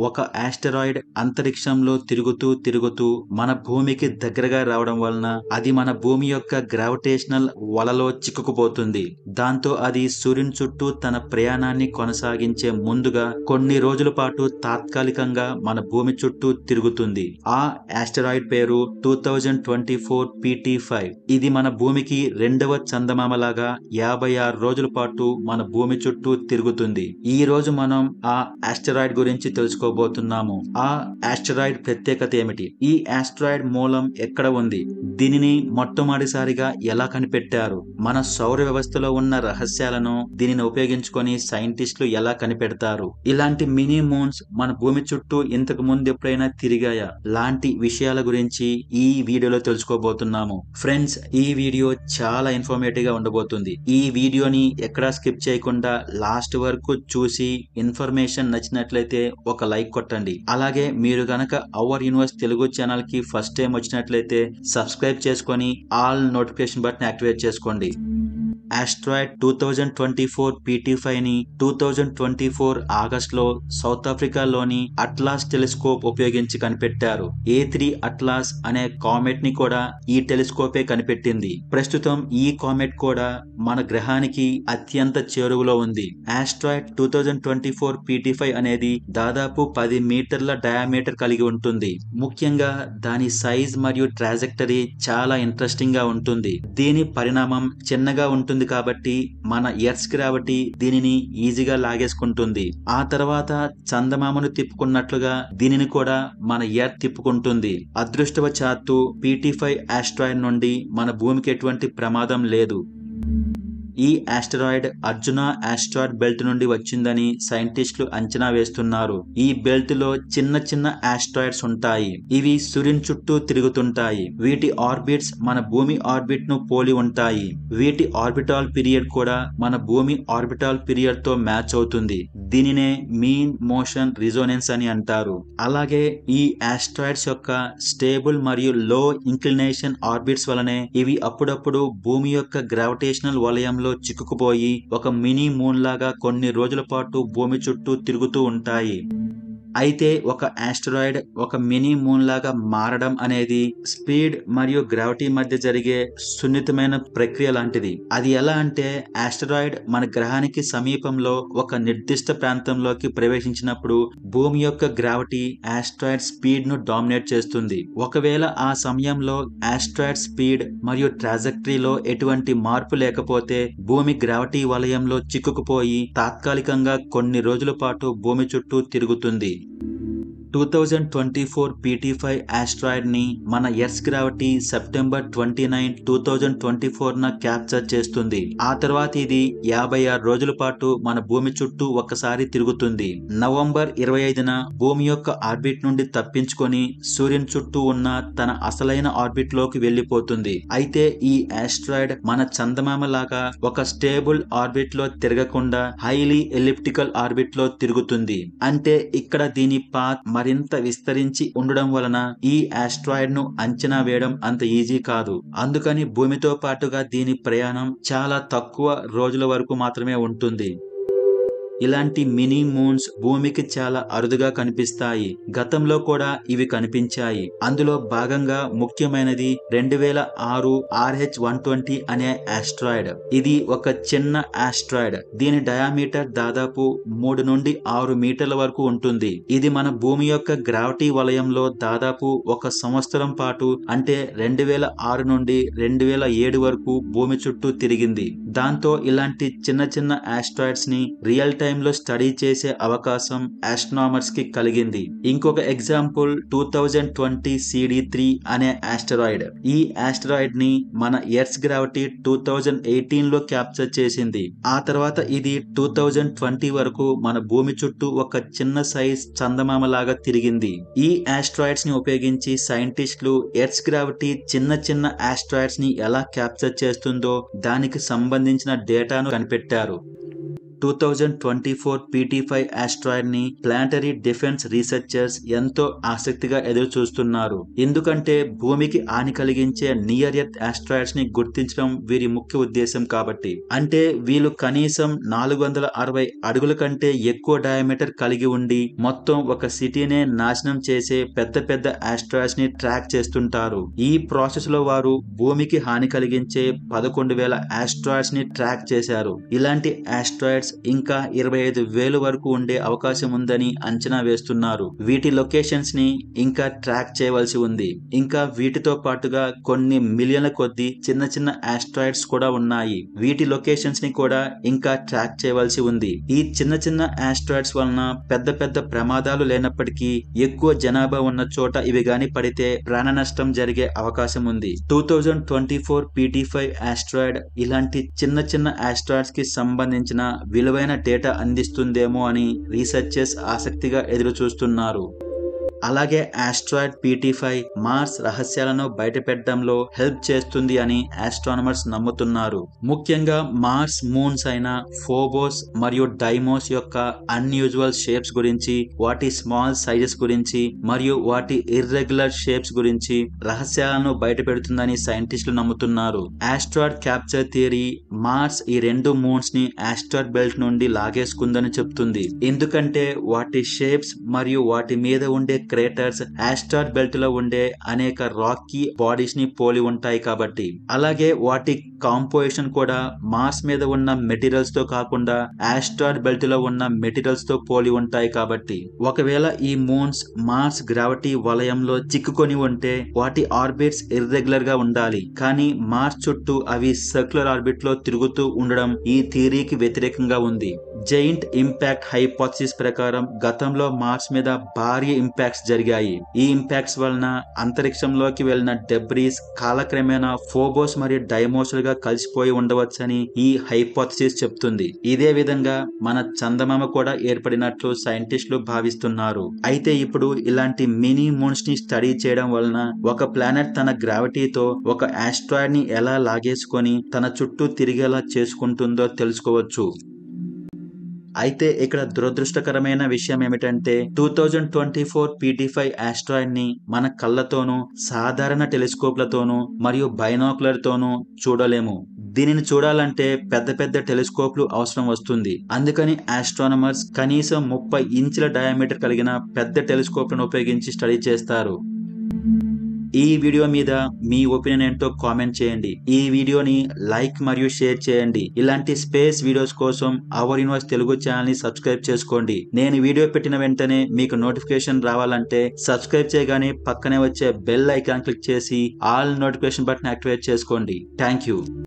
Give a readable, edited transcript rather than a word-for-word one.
ఒక ఆస్టెరాయిడ్ అంతరిక్షంలో తిరుగుతూ మన భూమికి దగ్గరగా రావడం వలన అది మన భూమి యొక్క గ్రావిటేషనల్ వలలో చిక్కుకుపోతుంది. దాంతో అది సూర్యుని చుట్టూ తన ప్రయాణాన్ని కొనసాగించే ముందుగా కొన్ని రోజుల పాటు తాత్కాలికంగా మన భూమి చుట్టూ తిరుగుతుంది. ఆ ఆస్టెరాయిడ్ పేరు 2024 PT5. ఇది మన భూమికి రెండవ చందమామలాగా 56 రోజుల పాటు మన భూమి చుట్టూ తిరుగుతుంది. ఈ రోజు మనం ఆ ఆస్టెరాయిడ్ గురించి తెలుసుకోబోతున్నాము. ఆ ఆస్టెరాయిడ్ ప్రత్యేకత ఏమిటి? ఈ ఆస్టెరాయిడ్ మూలం ఎక్కడ ఉంది? దీనిని మొట్టమొదటిసారిగా ఎలా కనిపెట్టారు? మన సౌర వ్యవస్థలో ఉన్న రహస్యాలను దీనిని ఉపయోగించుకొని సైంటిస్టులు ఎలా కనిపెడతారు? ఇలాంటి మినీ మూన్స్ మన భూమి చుట్టూ ఇంతకు ముందు ఎప్పుడైనా తిరిగాయా? లాంటి విషయాల గురించి ఈ వీడియోలో తెలుసుకోబోతున్నాము. ఫ్రెండ్స్, ఈ వీడియో చాలా ఇన్ఫర్మేటివ్ గా ఉండబోతుంది. ఈ వీడియోని ఎక్కడా స్కిప్ చేయకుండా లాస్ట్ వరకు చూసి ఇన్ఫర్మేషన్ నచ్చినట్లయితే ఒక లైక్ కొట్టండి. అలాగే మీరు గనక అవర్ యూనివర్స్ తెలుగు ఛానల్ కి ఫస్ట్ టైం వచ్చినట్లయితే సబ్స్క్రైబ్ చేసుకొని ఆల్ నోటిఫికేషన్ బటన్ యాక్టివేట్ చేసుకోండి. ఆస్ట్రాయిడ్ 2024 PT5 ని 2024 ఆగస్టులో సౌత్ ఆఫ్రికాలోని అట్లాస్ టెలిస్కోప్ ఉపయోగించి కనిపెట్టారు. A3 అట్లాస్ అనే కామెట్ ని కూడా ఈ టెలిస్కోపే కనిపెట్టింది. ప్రస్తుతం ఈ కామెట్ కూడా మన గ్రహానికి అత్యంత చేరువలో ఉంది. ఆస్ట్రాయిడ్ 2024 PT5 అనేది దాదాపు 10 మీటర్ల డయామీటర్ కలిగి ఉంటుంది. ముఖ్యంగా దాని సైజ్ మరియు ట్రాజెక్టరీ చాలా ఇంట్రెస్టింగ్ గా ఉంటుంది. దీని పరిణామం చిన్నగా ఉంటుంది కాబట్టి మన ఎర్త్ గ్రావిటీ దీనిని ఈజీగా లాగేసుకుంటుంది. ఆ తర్వాత చందమామను తిప్పుకున్నట్లుగా దీనిని కూడా మన ఎర్త్ తిప్పుకుంటుంది. అదృష్టవశాత్తు PT5 ఆస్ట్రాయిడ్ నుండి మన భూమికి ఎటువంటి ప్రమాదం లేదు. ఈ ఆస్టెరాయిడ్ అర్జున ఆస్ట్రాయిడ్ బెల్ట్ నుండి వచ్చిందని సైంటిస్టులు అంచనా వేస్తున్నారు. ఈ బెల్ట్ లో చిన్న చిన్న ఆస్ట్రాయిడ్స్ ఉంటాయి. ఇవి సూర్యుని చుట్టూ తిరుగుతుంటాయి. వీటి ఆర్బిట్స్ మన భూమి ఆర్బిట్ ను పోలి ఉంటాయి. వీటి ఆర్బిటాల్ పీరియడ్ కూడా మన భూమి ఆర్బిటాల్ పీరియడ్ తో మ్యాచ్ అవుతుంది. దీనినే మీన్ మోషన్ రిజోనెన్స్ అని అంటారు. అలాగే ఈ ఆస్ట్రాయిడ్స్ యొక్క స్టేబుల్ మరియు లో ఇంక్లినేషన్ ఆర్బిట్స్ వలనే ఇవి అప్పుడప్పుడు భూమి యొక్క గ్రావిటేషనల్ వలయంలో చిక్కుకుపోయి ఒక మినీ మూన్ లాగా కొన్ని రోజుల పాటు భూమి చుట్టూ తిరుగుతూ ఉంటాయి. అయితే ఒక ఆస్టెరాయిడ్ ఒక మినీ మూన్ లాగా మారడం అనేది స్పీడ్ మరియు గ్రావిటీ మధ్య జరిగే సున్నితమైన ప్రక్రియ లాంటిది. అది ఎలా అంటే ఆస్టెరాయిడ్ మన గ్రహానికి సమీపంలో ఒక నిర్దిష్ట ప్రాంతంలోకి ప్రవేశించినప్పుడు భూమి యొక్క గ్రావిటీ ఆస్టెరాయిడ్ స్పీడ్ ను డామినేట్ చేస్తుంది. ఒకవేళ ఆ సమయంలో ఆస్టెరాయిడ్ స్పీడ్ మరియు ట్రాజెక్టరీలో ఎటువంటి మార్పు లేకపోతే భూమి గ్రావిటీ వలయంలో చిక్కుకుపోయి తాత్కాలికంగా కొన్ని రోజుల పాటు భూమి చుట్టూ తిరుగుతుంది. 2024 PT5 ఆస్ట్రాయిడ్ ని మన ఎర్త్ గ్రావిటీ సెప్టెంబర్ 29, 2024 న క్యాప్చర్ చేస్తుంది. ఆ తర్వాత ఇది 56 రోజుల పాటు మన భూమి చుట్టూ ఒక్కసారి తిరుగుతుంది. నవంబర్ 25న భూమి యొక్క ఆర్బిట్ నుండి తప్పించుకొని సూర్యుని చుట్టూ ఉన్న తన అసలైన ఆర్బిట్ లోకి వెళ్లిపోతుంది. అయితే ఈ ఆస్ట్రాయిడ్ మన చందమామ లాగా ఒక స్టేబుల్ ఆర్బిట్ లో తిరగకుండా హైలీ ఎలిప్టికల్ ఆర్బిట్ లో తిరుగుతుంది. అంటే ఇక్కడ దీని పాత్ మరింత విస్తరించి ఉండడం వలన ఈ ఆస్ట్రాయిడ్ ను అంచనా వేయడం అంత ఈజీ కాదు. అందుకని భూమితో పాటుగా దీని ప్రయాణం చాలా తక్కువ రోజుల వరకు మాత్రమే ఉంటుంది. ఇలాంటి మినీ మూన్స్ భూమికి చాలా అరుదుగా కనిపిస్తాయి. గతంలో కూడా ఇవి కనిపించాయి. అందులో భాగంగా ముఖ్యమైనది 2006 RH120 అనే ఆస్ట్రాయిడ్. ఇది ఒక చిన్న ఆస్ట్రాయిడ్. దీని డయామీటర్ దాదాపు 3 నుండి 6 మీటర్ల వరకు ఉంటుంది. ఇది మన భూమి యొక్క గ్రావిటీ వలయంలో దాదాపు 1 సంవత్సరం పాటు అంటే 2006 నుండి 2007 వరకు భూమి చుట్టూ తిరిగింది. దాంతో ఇలాంటి చిన్న చిన్న ఆస్ట్రాయిడ్స్ ని రియల్ టైమ్ లో స్టడీ చేసే అవకాశం ఆస్ట్రోనామర్స్ కి కలిగింది. ఇంకొక ఎగ్జాంపుల్ 2020 CD3 అనే ఆస్టెరాయిడ్. ఈ ఆస్టెరాయిడ్ ని మన ఎర్త్ గ్రావిటీ 2018 లో క్యాప్చర్ చేసింది. ఆ తర్వాత ఇది 2020 వరకు మన భూమి చుట్టూ ఒక చిన్న సైజ్ చందమామ లాగా తిరిగింది. ఈ ఆస్ట్రాయిడ్స్ ని ఉపయోగించి సైంటిస్టులు ఎర్త్ గ్రావిటీ చిన్న చిన్న ఆస్ట్రాయిడ్స్ ని ఎలా క్యాప్చర్ చేస్తుందో దానికి సంబంధించిన డేటాను కనిపెట్టారు. 2024 PT5 ఆస్ట్రాయిడ్ ని ప్లానటరీ డిఫెన్స్ రీసెర్చర్స్ ఎంతో ఆసక్తిగా ఎదురు చూస్తున్నారు. ఎందుకంటే భూమికి హాని కలిగించే నియర్ ఎర్త్ ఆస్ట్రాయిడ్స్ ని గుర్తించడం వీరి ముఖ్య ఉద్దేశం కాబట్టి. అంటే వీళ్ళు కనీసం 460 అడుగుల కంటే ఎక్కువ డయామీటర్ కలిగి ఉండి మొత్తం ఒక సిటీనే నాశనం చేసే పెద్ద పెద్ద ఆస్ట్రాయిడ్స్ ని ట్రాక్ చేస్తుంటారు. ఈ ప్రాసెస్ లో వారు భూమికి హాని కలిగించే 11,000 ఆస్ట్రాయిడ్స్ ని ట్రాక్ చేశారు. ఇలాంటి ఆస్ట్రాయిడ్స్ ఇంకా 25,000 వరకు ఉండే అవకాశం ఉందని అంచనా వేస్తున్నారు. వీటి లొకేషన్స్ ని ఇంకా ట్రాక్ చేయవలసి ఉంది. ఇంకా వీటితో పాటుగా కొన్ని మిలియన్ల కొద్ది చిన్న చిన్న ఆస్ట్రాయిడ్స్ కూడా ఉన్నాయి. వీటి లొకేషన్స్ ని కూడా ఇంకా ట్రాక్ చేయవలసి ఉంది. ఈ చిన్న చిన్న ఆస్ట్రాయిడ్స్ వలన పెద్ద పెద్ద ప్రమాదాలు లేనప్పటికీ ఎక్కువ జనాభా ఉన్న చోట ఇవి గాని పడితే ప్రాణ నష్టం జరిగే అవకాశం ఉంది. 2024 PT5 ఆస్ట్రాయిడ్ ఇలాంటి చిన్న చిన్న ఆస్ట్రాయిడ్స్ కి సంబంధించిన విలువైన డేటా అందిస్తుందేమో అని రీసెర్చర్స్ ఆసక్తిగా ఎదురు చూస్తున్నారు. అలాగే ఆస్ట్రాయిడ్ PT5 మార్స్ రహస్యాలను బయటపెట్టడంలో హెల్ప్ చేస్తుంది అని ఆస్ట్రానమర్స్ నమ్ముతున్నారు. ముఖ్యంగా మార్స్ మూన్స్ అయిన ఫోబోస్ మరియు డైమోస్ యొక్క అన్యూజువల్ షేప్స్ గురించి, వాటి స్మాల్ సైజెస్ గురించి మరియు వాటి ఇర్రెగ్యులర్ షేప్స్ గురించి రహస్యాలను బయటపెడుతుందని సైంటిస్టులు నమ్ముతున్నారు. ఆస్ట్రాయిడ్ క్యాప్చర్ థియరీ మార్స్ ఈ రెండు మూన్స్ ని ఆస్ట్రాయిడ్ బెల్ట్ నుండి లాగేసుకుందని చెప్తుంది. ఎందుకంటే వాటి షేప్స్ మరియు వాటి మీద ఉండే క్రేటర్స్ ఆస్ట్రాయిడ్ బెల్ట్ లో ఉండే అనేక రాకీ బాడీస్ ని పోలి ఉంటాయి కాబట్టి. అలాగే వాటి కాంపోజిషన్ కూడా మార్స్ మీద ఉన్న మెటీరియల్స్ తో కాకుండా ఆస్ట్రాయిడ్ బెల్ట్ లో ఉన్న మెటీరియల్స్ తో పోలి ఉంటాయి కాబట్టి. ఒకవేళ ఈ మూన్స్ మార్స్ గ్రావిటీ వలయంలో చిక్కుకొని ఉంటే వాటి ఆర్బిట్స్ ఇర్రెగ్యులర్ గా ఉండాలి. కానీ మార్స్ చుట్టూ అవి సర్క్యులర్ ఆర్బిట్ లో తిరుగుతూ ఉండడం ఈ థియరీకి వ్యతిరేకంగా ఉంది. జైంట్ ఇంపాక్ట్ హైపోథసిస్ ప్రకారం గతంలో మార్స్ మీద భారీ ఇంపాక్ట్స్ జరిగాయి. ఈ ఇంపాక్ట్స్ వలన అంతరిక్షంలోకి వెళ్లిన డెబ్రీస్ కాలక్రమేణా ఫోబోస్ మరియు డైమోస్ గా కలిసిపోయి ఉండవచ్చని ఈ హైపోథసిస్ చెప్తుంది. ఇదే విధంగా మన చందమామ కూడా ఏర్పడినట్లు సైంటిస్టులు భావిస్తున్నారు. అయితే ఇప్పుడు ఇలాంటి మినీ మూన్స్ ని స్టడీ చేయడం వలన ఒక ప్లానెట్ తన గ్రావిటీతో ఒక ఆస్ట్రాయిడ్ ని ఎలా లాగేసుకొని తన చుట్టూ తిరిగేలా చేసుకుంటుందో తెలుసుకోవచ్చు. అయితే ఇక్కడ దురదృష్టకరమైన విషయం ఏమిటంటే 2024 PT5 ఆస్ట్రాయిడ్ ని మన కళ్ళతోనూ, సాధారణ టెలిస్కోప్లతోనూ మరియు బైనాక్యులర్ తోనూ చూడలేము. దీనిని చూడాలంటే పెద్ద పెద్ద టెలిస్కోప్లు అవసరం వస్తుంది. అందుకని ఆస్ట్రానమర్స్ కనీసం 30 ఇంచుల డయామీటర్ కలిగిన పెద్ద టెలిస్కోప్లను ఉపయోగించి స్టడీ చేస్తారు. ఈ వీడియో మీద మీ ఒపీనియన్ ఏంటో కామెంట్ చేయండి. ఈ వీడియోని లైక్ మరియు షేర్ చేయండి. ఇలాంటి స్పేస్ వీడియోస్ కోసం అవర్ యూనివర్స్ తెలుగు ఛానల్ ని సబ్స్క్రైబ్ చేసుకోండి. నేను వీడియో పెట్టిన వెంటనే మీకు నోటిఫికేషన్ రావాలంటే సబ్స్క్రైబ్ చేయగానే పక్కనే వచ్చే బెల్ ఐకాన్ క్లిక్ చేసి ఆల్ నోటిఫికేషన్ బటన్ యాక్టివేట్ చేసుకోండి. Thank you.